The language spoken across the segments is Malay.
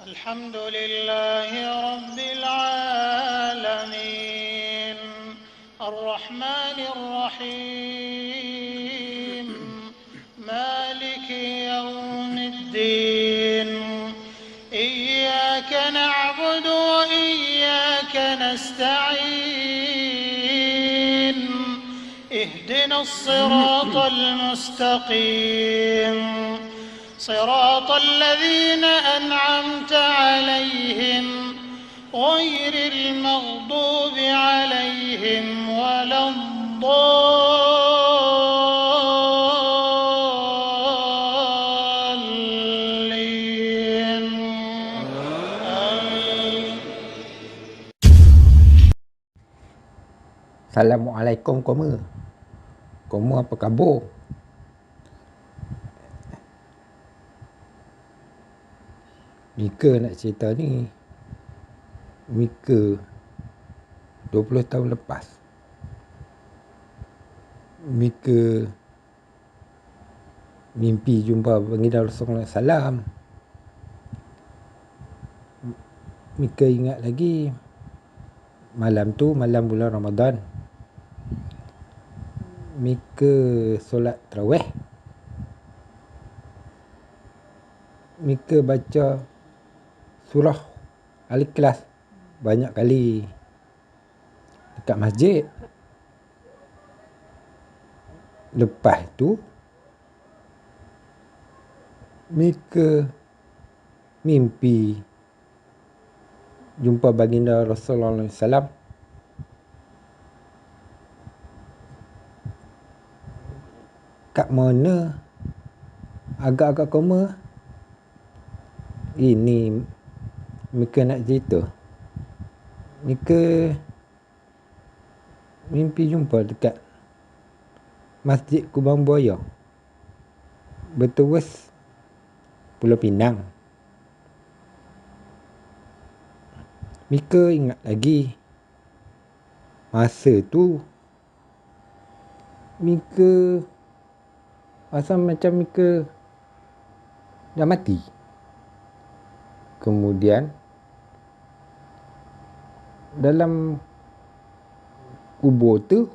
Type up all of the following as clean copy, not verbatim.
الحمد لله رب العالمين الرحمن الرحيم مالك يوم الدين إياك نعبد وإياك نستعين اهدنا الصراط المستقيم صراط الذين أنعمت عليهم غير المغضوب عليهم ولا الضالين آمين. Assalamualaikum kamu. Kamu apa khabar? Mika nak cerita ni. Mika 20 tahun lepas. Mika mimpi jumpa baginda Rasulullah SAW. Mika ingat lagi malam tu, malam bulan Ramadan. Mika solat tarawih. Mika baca surah Al-Ikhlas banyak kali dekat masjid. Lepas tu Mika mimpi jumpa baginda Rasulullah SAW. Kat mana? Agak-agak koma. Ini Mika nak cerita. Mika mimpi jumpa dekat Masjid Kubang Buaya, Berterus, Pulau Pinang. Mika ingat lagi masa tu Mika rasa macam Mika dah mati. Kemudian dalam kubur tu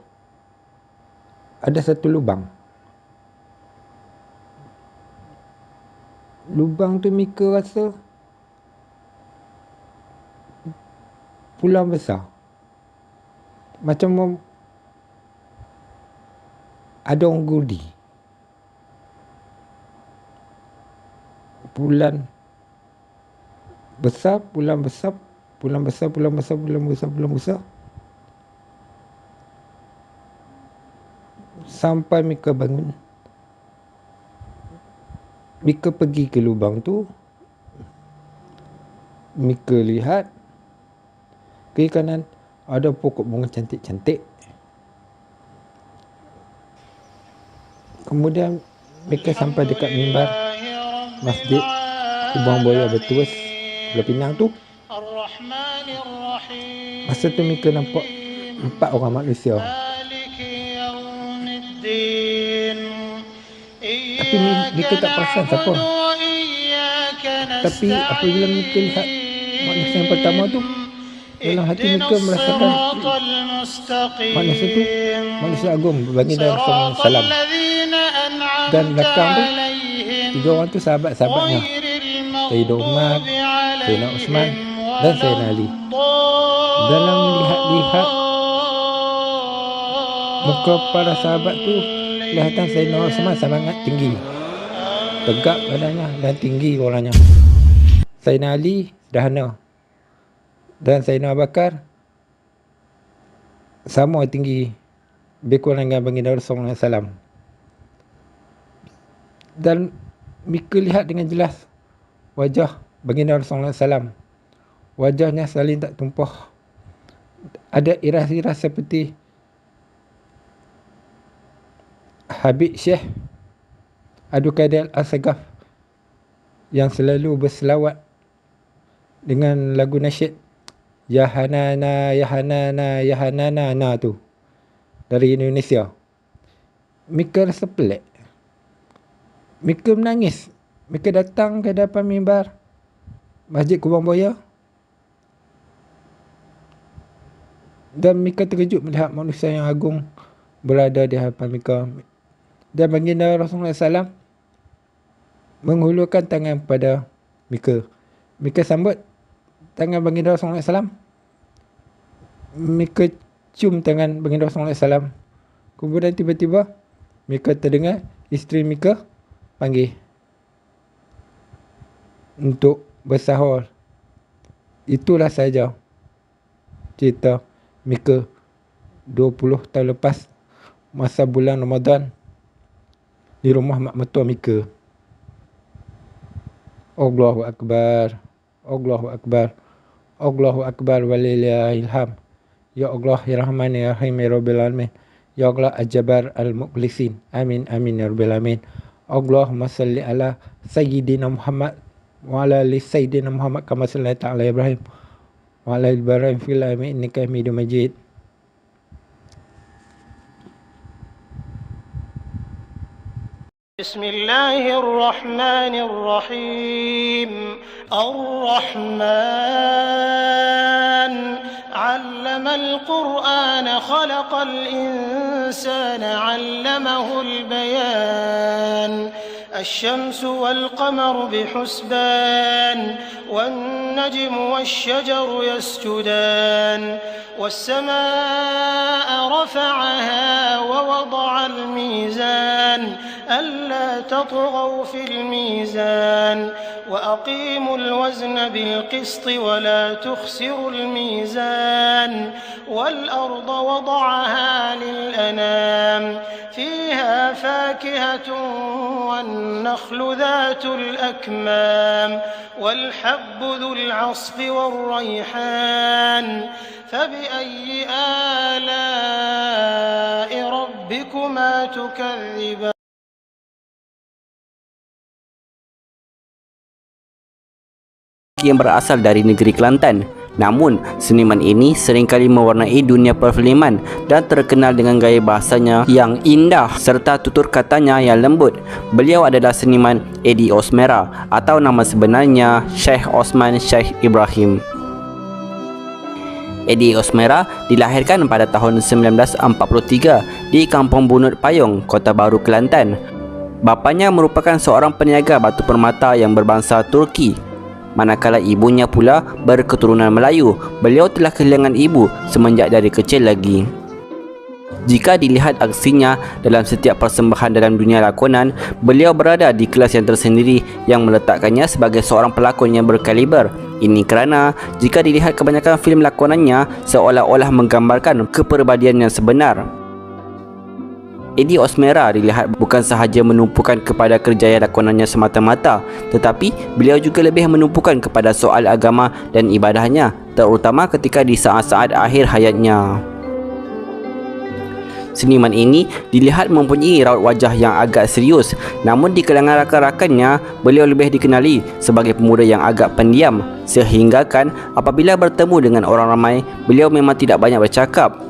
ada satu lubang. Lubang tu Mika rasa pulang besar. Macam ada orang gudi. Pulang besar, pulang besar, pulang besar, pulang besar, pulang besar, pulang besar. Sampai Mika bangun. Mika pergi ke lubang tu. Mika lihat kiri kanan ada pokok bunga cantik-cantik. Kemudian Mika sampai dekat mimbar Masjid Kubang Buaya Berterus, Pulau Pinang tu. Masa tu Mika nampak 4 orang manusia. Tapi Mika tak perasan siapa. Tapi apabila Mika lihat manusia yang pertama tu, dalam hati Mika merasakan manusia tu manusia agung, baginda Rasulullah SAW. Dan belakang tu 3 orang tu sahabat-sahabatnya, Sayyidina Umar, Sayyidina Osman dan Sayyidina Ali. Dalam melihat-lihat muka para sahabat tu, kelihatan Sayyidina Osman sangat tinggi, tegap badannya dan tinggi orangnya. Sayyidina Ali sederhana, dan Sayyidina Abu Bakar sama tinggi, lebih kurang dengan baginda Rasulullah SAW. Dan Mika lihat dengan jelas wajah baginda Rasulullah SAW. Wajahnya saling tak tumpah. Ada iras-iras seperti Habib Syekh Abdul Qadir Al-Sagaf yang selalu berselawat dengan lagu nasyid Ya Hanana, Ya Hanana, Ya Hanana tu dari Indonesia. Mika rasa pelik. Mika menangis. Mika datang ke hadapan mimbar Masjid Kubang Buaya. Dan Mika terkejut melihat manusia yang agung berada di hadapan Mika. Dan baginda Rasulullah SAW menghulurkan tangan kepada Mika. Mika sambut tangan baginda Rasulullah SAW. Mika cium tangan baginda Rasulullah SAW. Kemudian tiba-tiba Mika terdengar isteri Mika panggil untuk bersahur. Itulah saja cerita Mika 20 tahun lepas masa bulan Ramadan di rumah mak mertua Mika. Allahu Akbar. Allahu Akbar. Allahu Akbar walillahil hamd. Ya Allah ya Rahman ya Rahim ya Rabbil Alamin. Ya Allah Al-Jabbar Al-Mukhlisin. Amin amin ya Rabbil Alamin. Allahumma salli ala Sayyidina Muhammad wa ala ali Sayyidina Muhammad kama sallaita ala Ibrahim wa ala Ibrahim fil alamin innaka Hamidum Majid. Bismillahirrahmanirrahim. Ar-Rahman 'allama al-Qur'ana khalaqal insana 'allamahu al-bayan. الشمس والقمر بحسبان والنجم والشجر يسجدان والسماء رفعها ووضع الميزان ألا تطغوا في الميزان وأقيموا الوزن بالقسط ولا تخسروا الميزان والأرض وضعها للأنام فيها فاكهة والنخل ذات الأكمام والحب ذو العصف والريحان فبأي آلاء ربكما تكذبان. Yang berasal dari negeri Kelantan. Namun, seniman ini seringkali mewarnai dunia perfilman dan terkenal dengan gaya bahasanya yang indah serta tutur katanya yang lembut. Beliau adalah seniman Eddie Osmera atau nama sebenarnya Syekh Osman Syekh Ibrahim. Eddie Osmera dilahirkan pada tahun 1943 di Kampung Bunut Payung, Kota Baru, Kelantan. Bapanya merupakan seorang peniaga batu permata yang berbangsa Turki. Manakala ibunya pula berketurunan Melayu. Beliau telah kehilangan ibu semenjak dari kecil lagi. Jika dilihat aksinya dalam setiap persembahan dalam dunia lakonan, beliau berada di kelas yang tersendiri yang meletakkannya sebagai seorang pelakon yang berkaliber. Ini kerana jika dilihat kebanyakan filem lakonannya seolah-olah menggambarkan kepribadian yang sebenar. Eddie Osmera dilihat bukan sahaja menumpukan kepada kerjaya lakonannya semata-mata, tetapi beliau juga lebih menumpukan kepada soal agama dan ibadahnya, terutama ketika di saat-saat akhir hayatnya. Seniman ini dilihat mempunyai raut wajah yang agak serius, namun di kalangan rakan-rakannya, beliau lebih dikenali sebagai pemuda yang agak pendiam, sehinggakan apabila bertemu dengan orang ramai, beliau memang tidak banyak bercakap.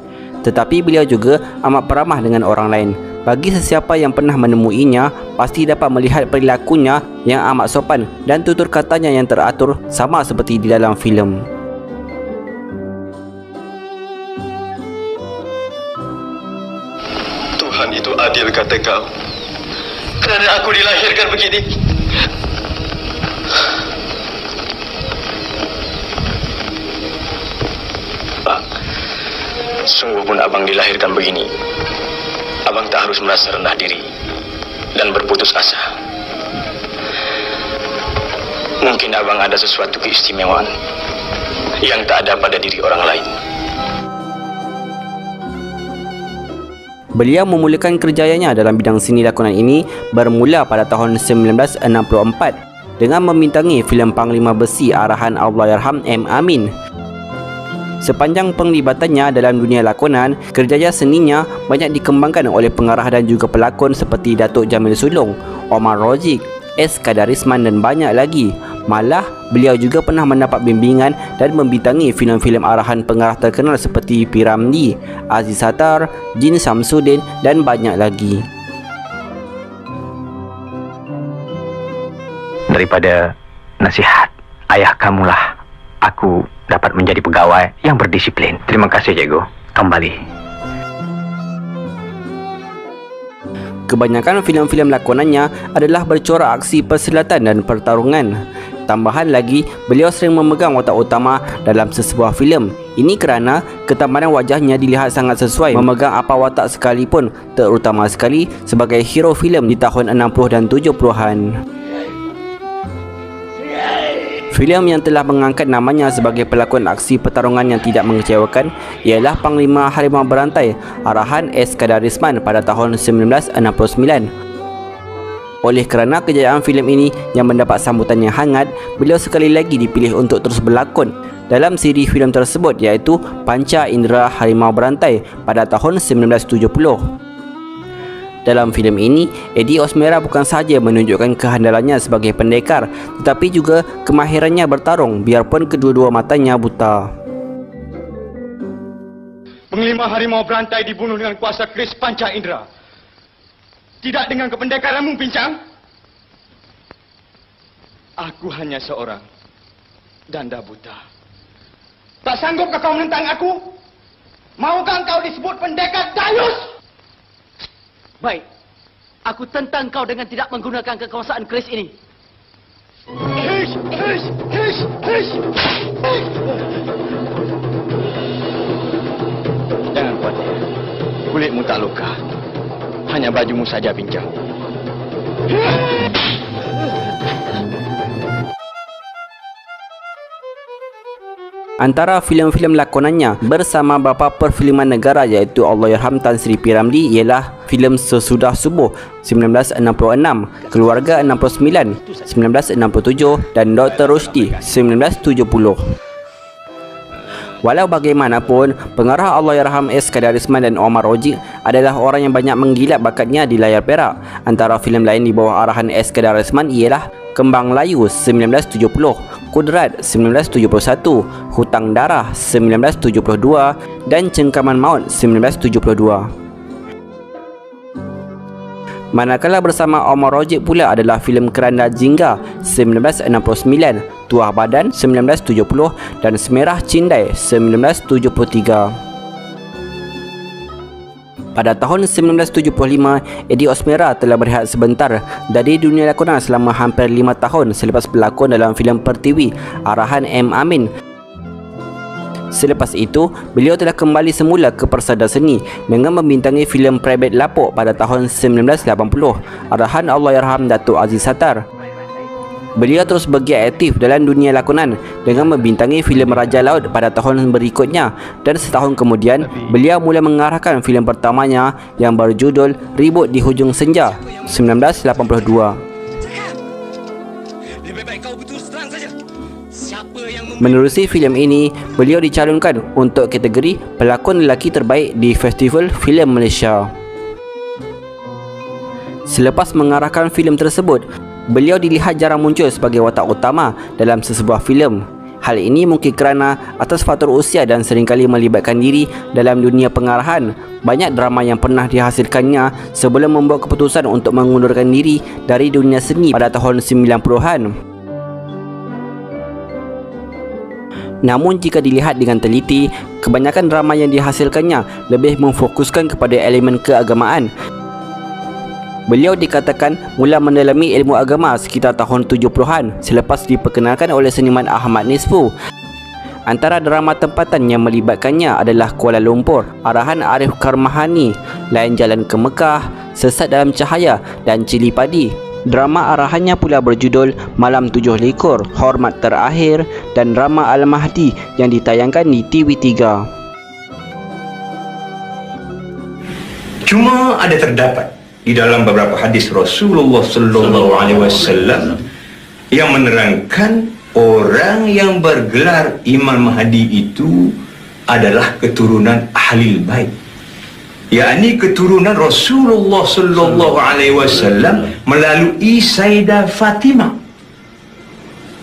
Tetapi beliau juga amat peramah dengan orang lain. Bagi sesiapa yang pernah menemuinya, pasti dapat melihat perilakunya yang amat sopan dan tutur katanya yang teratur sama seperti di dalam filem. Tuhan itu adil, kata kau. Kerana aku dilahirkan begini. Sungguh pun abang dilahirkan begini. Abang tak harus merasa rendah diri dan berputus asa. Mungkin abang ada sesuatu keistimewaan yang tak ada pada diri orang lain. Beliau memulakan kerjayanya dalam bidang seni lakonan ini bermula pada tahun 1964 dengan membintangi filem Panglima Besi arahan Allahyarham M. Amin. Sepanjang penglibatannya dalam dunia lakonan, kerjaya seninya banyak dikembangkan oleh pengarah dan juga pelakon seperti Datuk Jamil Sulong, Omar Rozik, S. Kadarisman dan banyak lagi. Malah, beliau juga pernah mendapat bimbingan dan membintangi filem-filem arahan pengarah terkenal seperti P. Ramlee, Aziz Sattar, Jin Samsudin dan banyak lagi. Daripada nasihat ayah kamulah aku dapat menjadi pegawai yang berdisiplin. Terima kasih, Cikgu. Kembali. Kebanyakan filem-filem lakonannya adalah bercorak aksi persilatan dan pertarungan. Tambahan lagi, beliau sering memegang watak utama dalam sesebuah filem. Ini kerana ketampanan wajahnya dilihat sangat sesuai memegang apa watak sekalipun, terutama sekali sebagai hero filem di tahun 60 dan 70-an. Filem yang telah mengangkat namanya sebagai pelakon aksi pertarungan yang tidak mengecewakan ialah Panglima Harimau Berantai arahan S. Kadarisman pada tahun 1969. Oleh kerana kejayaan filem ini yang mendapat sambutan yang hangat, beliau sekali lagi dipilih untuk terus berlakon dalam siri filem tersebut, iaitu Panca Indera Harimau Berantai pada tahun 1970. Dalam filem ini, Eddie Osmera bukan sahaja menunjukkan kehandalannya sebagai pendekar, tetapi juga kemahirannya bertarung biarpun kedua-dua matanya buta. Panglima Harimau Berantai dibunuh dengan kuasa keris Panca Indera. Tidak dengan kependekaranmu, Pincang. Aku hanya seorang danda buta. Tak sanggupkah kau menentang aku? Maukah kau disebut pendekar dayus? Baik, aku tentang kau dengan tidak menggunakan kekuasaan keris ini. Hish, hish, hish, hish. Jangan khawatir, kulitmu tak luka. Hanya bajumu saja pincang. Antara filem-filem lakonannya bersama bapa perfilman negara iaitu Allahyarham Tan Sri P. Ramlee ialah filem Sesudah Subuh 1966, Keluarga 69 1967 dan Dr. Rushdie 1970. Walau bagaimanapun, pengarah Allahyarham S. Kadarisman dan Omar Oji adalah orang yang banyak menggilap bakatnya di layar perak. Antara filem lain di bawah arahan S. Kadarisman ialah Kembang Layu 1970, Kudrat 1971, Hutang Darah 1972 dan Cengkaman Maut 1972. Manakala bersama Omar Rojik pula adalah filem Keranda Jingga 1969, Tuah Badan 1970 dan Semerah Cindai 1973. Pada tahun 1975, Eddie Osmera telah berehat sebentar dari dunia lakonan selama hampir 5 tahun selepas berlakon dalam filem Pertiwi arahan M. Amin. Selepas itu, beliau telah kembali semula ke persada seni dengan membintangi filem Private Lapok pada tahun 1980 arahan Allahyarham Datuk Aziz Sattar. Beliau terus bergiat aktif dalam dunia lakonan dengan membintangi filem Raja Laut pada tahun berikutnya, dan setahun kemudian beliau mula mengarahkan filem pertamanya yang berjudul Ribut di Hujung Senja 1982. Menerusi filem ini, beliau dicalonkan untuk kategori pelakon lelaki terbaik di Festival Filem Malaysia. Selepas mengarahkan filem tersebut, beliau dilihat jarang muncul sebagai watak utama dalam sesebuah filem. Hal ini mungkin kerana atas faktor usia dan seringkali melibatkan diri dalam dunia pengarahan. Banyak drama yang pernah dihasilkannya sebelum membuat keputusan untuk mengundurkan diri dari dunia seni pada tahun 90-an. Namun jika dilihat dengan teliti, kebanyakan drama yang dihasilkannya lebih memfokuskan kepada elemen keagamaan. Beliau dikatakan mula mendalami ilmu agama sekitar tahun 70-an selepas diperkenalkan oleh seniman Ahmad Nisfu. Antara drama tempatan yang melibatkannya adalah Kuala Lumpur, arahan Arif Karmahani, Lain Jalan ke Mekah, Sesat Dalam Cahaya dan Cili Padi. Drama arahannya pula berjudul Malam 7 Likur, Hormat Terakhir dan drama Al-Mahdi yang ditayangkan di TV3. Cuma ada terdapat di dalam beberapa hadis Rasulullah sallallahu alaihi wasallam yang menerangkan orang yang bergelar Imam Mahdi itu adalah keturunan Ahlul Bait, yakni keturunan Rasulullah sallallahu alaihi wasallam melalui Sayyidah Fatimah,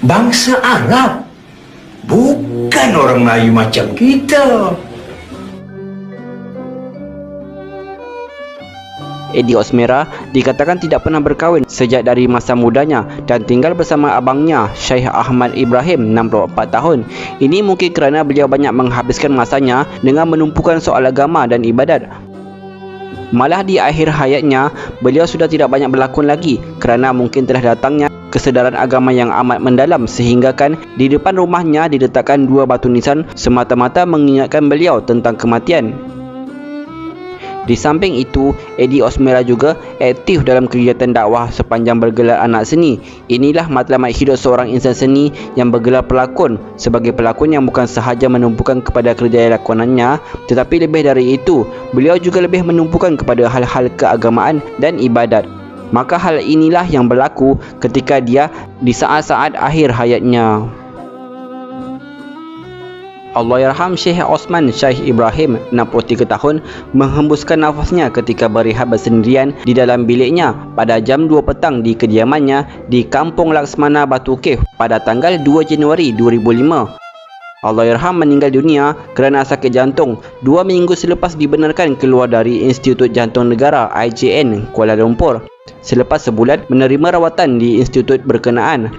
bangsa Arab, bukan orang Melayu macam kita. Eddie Osmera dikatakan tidak pernah berkahwin sejak dari masa mudanya dan tinggal bersama abangnya Syekh Ahmad Ibrahim 64 tahun. Ini mungkin kerana beliau banyak menghabiskan masanya dengan menumpukan soal agama dan ibadat. Malah di akhir hayatnya, beliau sudah tidak banyak berlakon lagi kerana mungkin telah datangnya kesedaran agama yang amat mendalam sehingga kan di depan rumahnya diletakkan 2 batu nisan semata-mata mengingatkan beliau tentang kematian. Di samping itu, Eddie Osmera juga aktif dalam kegiatan dakwah sepanjang bergelar anak seni. Inilah matlamat hidup seorang insan seni yang bergelar pelakon, sebagai pelakon yang bukan sahaja menumpukan kepada kerjaya lakonannya, tetapi lebih dari itu, beliau juga lebih menumpukan kepada hal-hal keagamaan dan ibadat. Maka hal inilah yang berlaku ketika dia di saat-saat akhir hayatnya. Allahyarham Syekh Osman Syekh Ibrahim 63 tahun menghembuskan nafasnya ketika berehat bersendirian di dalam biliknya pada jam 2 petang di kediamannya di Kampung Laksmana Batu Cave pada tanggal 2 Januari 2005. Allahyarham meninggal dunia kerana sakit jantung 2 minggu selepas dibenarkan keluar dari Institut Jantung Negara IJN Kuala Lumpur selepas sebulan menerima rawatan di institut berkenaan.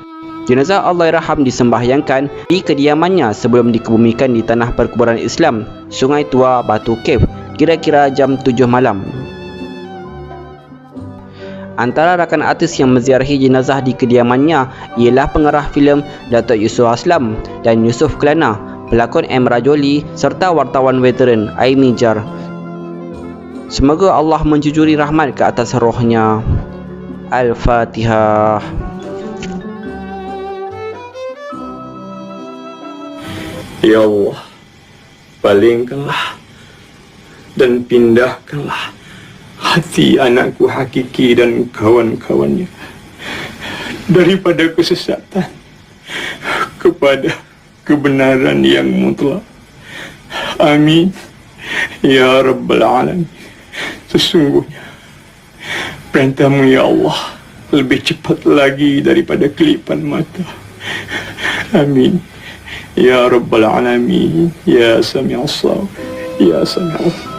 Jenazah Allahyarham disembahyangkan di kediamannya sebelum dikebumikan di tanah perkuburan Islam Sungai Tua Batu Cave kira-kira jam 7 malam. Antara rakan artis yang menziarahi jenazah di kediamannya ialah pengarah filem Datuk Yusof Aslam dan Yusuf Kelana, pelakon M. Rajoli serta wartawan veteran Aimi Jar. Semoga Allah menjujuri rahmat ke atas rohnya. Al-Fatihah. Ya Allah, palingkanlah dan pindahkanlah hati anakku Hakiki dan kawan-kawannya daripada kesesatan kepada kebenaran yang mutlak. Amin. Ya Rabbal Alamin. Sesungguhnya perintahmu ya Allah lebih cepat lagi daripada kelipan mata. Amin. Ya Rabbal Alamin. Ya Sami'as Sawab. Ya Sami'as